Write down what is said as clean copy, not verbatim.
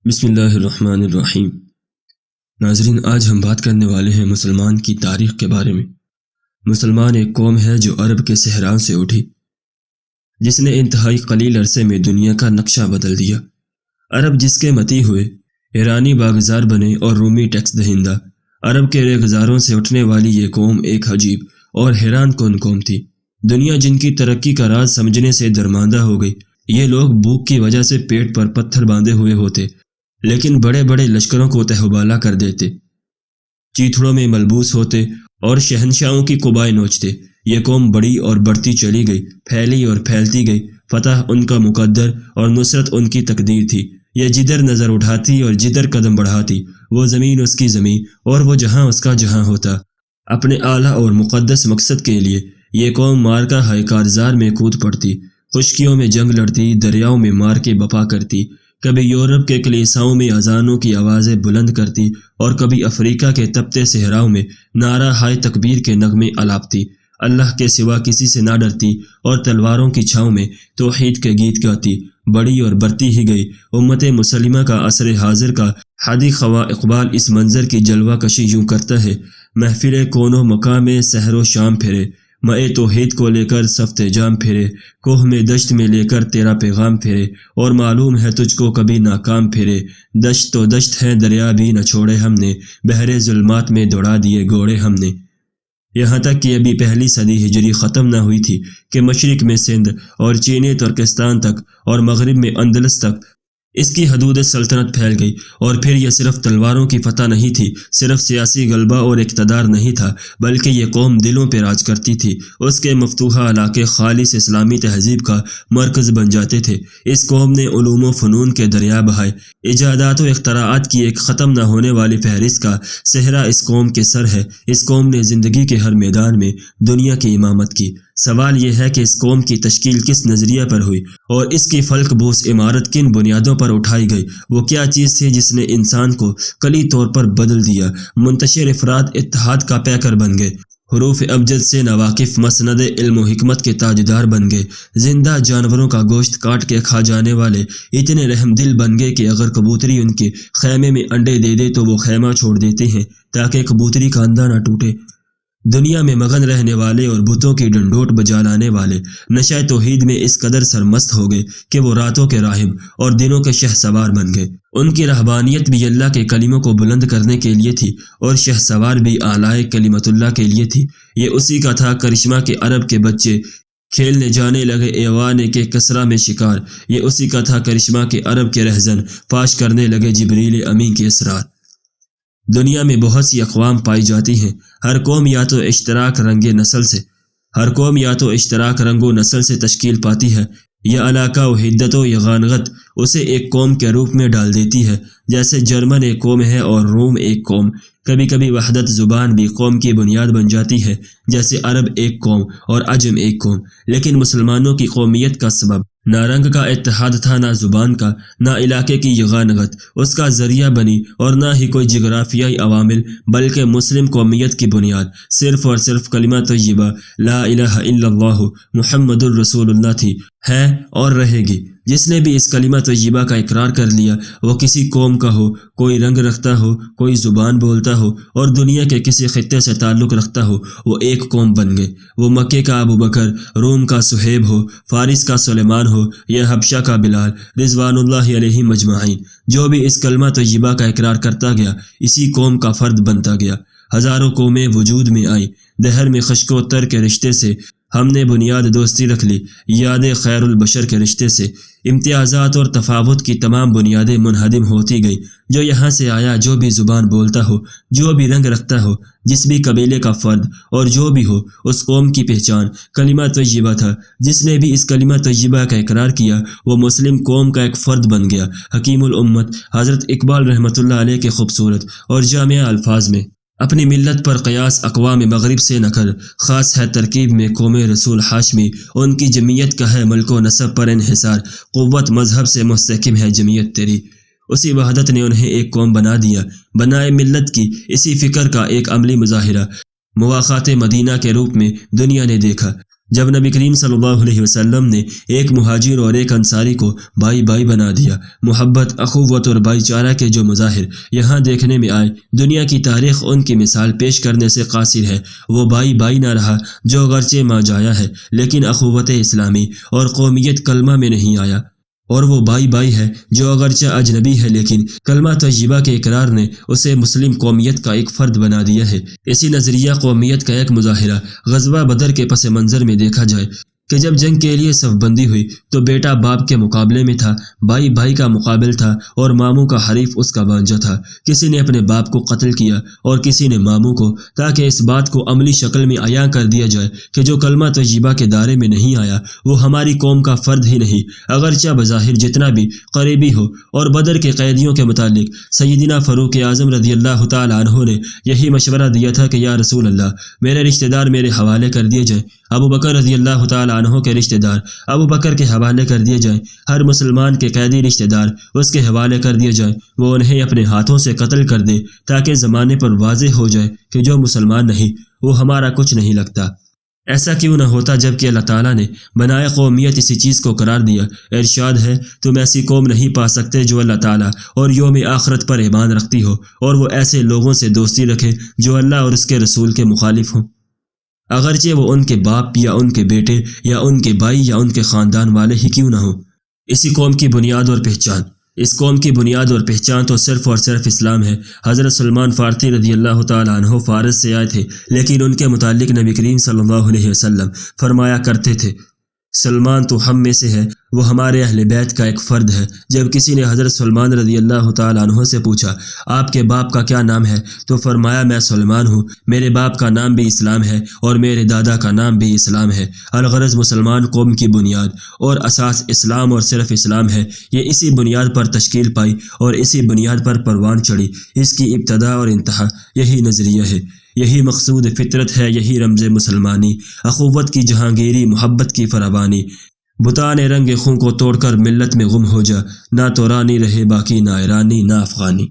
بسم اللہ الرحمن الرحیم۔ ناظرین، آج ہم بات کرنے والے ہیں مسلمان کی تاریخ کے بارے میں۔ مسلمان ایک قوم ہے جو عرب کے صحراؤں سے اٹھی، جس نے انتہائی قلیل عرصے میں دنیا کا نقشہ بدل دیا۔ عرب جس کے متی ہوئے، ایرانی باغزار بنے اور رومی ٹیکس دہندہ۔ عرب کے ریگزاروں سے اٹھنے والی یہ قوم ایک عجیب اور حیران کن قوم تھی۔ دنیا جن کی ترقی کا راز سمجھنے سے درماندہ ہو گئی۔ یہ لوگ بھوک کی وجہ سے پیٹ پر پتھر باندھے ہوئے ہوتے، لیکن بڑے بڑے لشکروں کو تہوبالا کر دیتے، چیتھڑوں میں ملبوس ہوتے اور شہنشاہوں کی قبائیں نوچتے۔ یہ قوم بڑی اور بڑھتی چلی گئی، پھیلی اور پھیلتی گئی۔ فتح ان کا مقدر اور نصرت ان کی تقدیر تھی۔ یہ جدھر نظر اٹھاتی اور جدھر قدم بڑھاتی، وہ زمین اس کی زمین اور وہ جہاں اس کا جہاں ہوتا۔ اپنے اعلیٰ اور مقدس مقصد کے لیے یہ قوم مارکا ہائے کارزار میں کود پڑتی، خشکیوں میں جنگ لڑتی، دریاؤں میں مار کے بپا کرتی، کبھی یورپ کے کلیساؤں میں اذانوں کی آوازیں بلند کرتی اور کبھی افریقہ کے تپتے صحراؤں میں نعرہ ہائے تکبیر کے نغمے الاپتی۔ اللہ کے سوا کسی سے نہ ڈرتی اور تلواروں کی چھاؤں میں توحید کے گیت گاتی۔ بڑی اور برتی ہی گئی امت مسلمہ کا عصر حاضر کا حادی خواہ اقبال اس منظر کی جلوہ کشی یوں کرتا ہے: محفل کون و مقام میں سحر و شام پھرے، مئے توحید کو لے کر صفت جام پھرے، کوہ میں دشت میں لے کر تیرا پیغام پھرے، اور معلوم ہے تجھ کو کبھی ناکام پھرے۔ دشت تو دشت ہے، دریا بھی نہ چھوڑے ہم نے، بحر ظلمات میں دوڑا دیے گھوڑے ہم نے۔ یہاں تک کہ ابھی پہلی صدی ہجری ختم نہ ہوئی تھی کہ مشرق میں سندھ اور چینی ترکستان تک اور مغرب میں اندلس تک اس کی حدود سلطنت پھیل گئی۔ اور پھر یہ صرف تلواروں کی فتح نہیں تھی، صرف سیاسی غلبہ اور اقتدار نہیں تھا، بلکہ یہ قوم دلوں پہ راج کرتی تھی۔ اس کے مفتوحہ علاقے خالص اسلامی تہذیب کا مرکز بن جاتے تھے۔ اس قوم نے علوم و فنون کے دریا بہائے، ایجادات و اختراعات کی ایک ختم نہ ہونے والی فہرست کا صحرا اس قوم کے سر ہے۔ اس قوم نے زندگی کے ہر میدان میں دنیا کی امامت کی۔ سوال یہ ہے کہ اس قوم کی تشکیل کس نظریہ پر ہوئی اور اس کی فلک بوس عمارت کن بنیادوں پر اٹھائی گئی؟ وہ کیا چیز تھی جس نے انسان کو کلی طور پر بدل دیا؟ منتشر افراد اتحاد کا پیکر بن گئے، حروف ابجد سے ناواقف مسند علم و حکمت کے تاجدار بن گئے، زندہ جانوروں کا گوشت کاٹ کے کھا جانے والے اتنے رحم دل بن گئے کہ اگر کبوتری ان کے خیمے میں انڈے دے دے تو وہ خیمہ چھوڑ دیتے ہیں تاکہ کبوتری کا اندھا نہ ٹوٹے۔ دنیا میں مگن رہنے والے اور بتوں کی ڈنڈوٹ بجا لانے والے نشہ توحید میں اس قدر سرمست ہو گئے کہ وہ راتوں کے راہب اور دنوں کے شہ سوار بن گئے۔ ان کی رہبانیت بھی اللہ کے کلموں کو بلند کرنے کے لیے تھی اور شہ سوار بھی اعلیٰ کلمت اللہ کے لیے تھی۔ یہ اسی کا تھا کرشمہ کے عرب کے بچے کھیلنے جانے لگے ایوان کے کسرا میں شکار۔ یہ اسی کا تھا کرشمہ کے عرب کے رہزن فاش کرنے لگے جبریل امین کے اسرار۔ دنیا میں بہت سی اقوام پائی جاتی ہیں، ہر قوم یا تو اشتراک رنگ و نسل سے تشکیل پاتی ہے، یا علاقہ و حدت و یغانغت اسے ایک قوم کے روپ میں ڈال دیتی ہے۔ جیسے جرمن ایک قوم ہے اور روم ایک قوم۔ کبھی کبھی وحدت زبان بھی قوم کی بنیاد بن جاتی ہے، جیسے عرب ایک قوم اور عجم ایک قوم۔ لیکن مسلمانوں کی قومیت کا سبب نہ رنگ کا اتحاد تھا، نہ زبان کا، نہ علاقے کی یغانغت اس کا ذریعہ بنی، اور نہ ہی کوئی جغرافیائی عوامل، بلکہ مسلم قومیت کی بنیاد صرف اور صرف کلمہ طیبہ لا الہ الا اللہ محمد الرسول اللہ تھی، ہے اور رہے گی۔ جس نے بھی اس کلمہ طیبہ کا اقرار کر لیا، وہ کسی قوم کا ہو، کوئی رنگ رکھتا ہو، کوئی زبان بولتا ہو اور دنیا کے کسی خطے سے تعلق رکھتا ہو، وہ ایک قوم بن گئے۔ وہ مکے کا ابو بکر، روم کا صہیب ہو، فارس کا سلیمان ہو یا حبشہ کا بلال رضوان اللہ علیہم اجمعین، جو بھی اس کلمہ طیبہ کا اقرار کرتا گیا اسی قوم کا فرد بنتا گیا۔ ہزاروں قومیں وجود میں آئیں، دہر میں خشک و تر کے رشتے سے ہم نے بنیاد دوستی رکھ لی، یاد خیر البشر کے رشتے سے امتیازات اور تفاوت کی تمام بنیادیں منہدم ہوتی گئیں۔ جو یہاں سے آیا، جو بھی زبان بولتا ہو، جو بھی رنگ رکھتا ہو، جس بھی قبیلے کا فرد اور جو بھی ہو، اس قوم کی پہچان کلمہ طیبہ تھا۔ جس نے بھی اس کلمہ طیبہ کا اقرار کیا، وہ مسلم قوم کا ایک فرد بن گیا۔ حکیم الامت حضرت اقبال رحمۃ اللہ علیہ کے خوبصورت اور جامع الفاظ میں اپنی ملت پر قیاس اقوام مغرب سے نقل، خاص ہے ترکیب میں قوم رسول ہاشمی، ان کی جمعیت کا ہے ملک و نسب پر انحصار، قوت مذہب سے مستحکم ہے جمعیت تیری۔ اسی وحدت نے انہیں ایک قوم بنا دیا، بنائے ملت کی اسی فکر کا ایک عملی مظاہرہ مواخات مدینہ کے روپ میں دنیا نے دیکھا۔ جب نبی کریم صلی اللہ علیہ وسلم نے ایک مہاجر اور ایک انصاری کو بائی بائی بنا دیا، محبت، اخوت اور بھائی چارہ کے جو مظاہر یہاں دیکھنے میں آئے، دنیا کی تاریخ ان کی مثال پیش کرنے سے قاصر ہے۔ وہ بائی بائی نہ رہا جو اگرچہ ماں جایا ہے لیکن اخوت اسلامی اور قومیت کلمہ میں نہیں آیا، اور وہ بائی بائی ہے جو اگرچہ اجنبی ہے لیکن کلمہ طیبہ کے اقرار نے اسے مسلم قومیت کا ایک فرد بنا دیا ہے۔ اسی نظریہ قومیت کا ایک مظاہرہ غزوہ بدر کے پس منظر میں دیکھا جائے کہ جب جنگ کے لیے صف بندی ہوئی تو بیٹا باپ کے مقابلے میں تھا، بھائی بھائی کا مقابل تھا اور ماموں کا حریف اس کا بھانجا تھا۔ کسی نے اپنے باپ کو قتل کیا اور کسی نے ماموں کو، تاکہ اس بات کو عملی شکل میں عیاں کر دیا جائے کہ جو کلمہ طیبہ کے دائرے میں نہیں آیا وہ ہماری قوم کا فرد ہی نہیں، اگرچہ بظاہر جتنا بھی قریبی ہو۔ اور بدر کے قیدیوں کے متعلق سیدنا فاروق اعظم رضی اللہ تعالی عنہ نے یہی مشورہ دیا تھا کہ یا رسول اللہ، میرے رشتہ دار میرے حوالے کر دیے جائیں۔ ابو بکر رضی اللہ تعالی عنہ کے رشتہ دار ابو بکر کے حوالے کر دیے جائیں، ہر مسلمان کے قیدی رشتہ دار اس کے حوالے کر دیے جائیں، وہ انہیں اپنے ہاتھوں سے قتل کر دے تاکہ زمانے پر واضح ہو جائے کہ جو مسلمان نہیں وہ ہمارا کچھ نہیں لگتا۔ ایسا کیوں نہ ہوتا جب کہ اللہ تعالیٰ نے بنائے قومیت اسی چیز کو قرار دیا۔ ارشاد ہے، تم ایسی قوم نہیں پا سکتے جو اللہ تعالیٰ اور یوم آخرت پر ایمان رکھتی ہو اور وہ ایسے لوگوں سے دوستی رکھے جو اللہ اور اس کے رسول کے مخالف ہوں، اگرچہ وہ ان کے باپ یا ان کے بیٹے یا ان کے بھائی یا ان کے خاندان والے ہی کیوں نہ ہوں۔ اسی قوم کی بنیاد اور پہچان، اس قوم کی بنیاد اور پہچان تو صرف اور صرف اسلام ہے۔ حضرت سلمان فارسی رضی اللہ تعالیٰ عنہ فارس سے آئے تھے، لیکن ان کے متعلق نبی کریم صلی اللہ علیہ وسلم فرمایا کرتے تھے، سلمان تو ہم میں سے ہے، وہ ہمارے اہل بیت کا ایک فرد ہے۔ جب کسی نے حضرت سلمان رضی اللہ تعالیٰ عنہ سے پوچھا، آپ کے باپ کا کیا نام ہے؟ تو فرمایا، میں سلمان ہوں، میرے باپ کا نام بھی اسلام ہے اور میرے دادا کا نام بھی اسلام ہے۔ الغرض مسلمان قوم کی بنیاد اور اساس اسلام اور صرف اسلام ہے۔ یہ اسی بنیاد پر تشکیل پائی اور اسی بنیاد پر پروان چڑھی۔ اس کی ابتدا اور انتہا یہی نظریہ ہے، یہی مقصود فطرت ہے، یہی رمز مسلمانی، اخوت کی جہانگیری، محبت کی فراوانی۔ بتان رنگ خوں کو توڑ کر ملت میں گم ہو جا، نہ تو رانی رہے باقی، نہ ایرانی نہ افغانی۔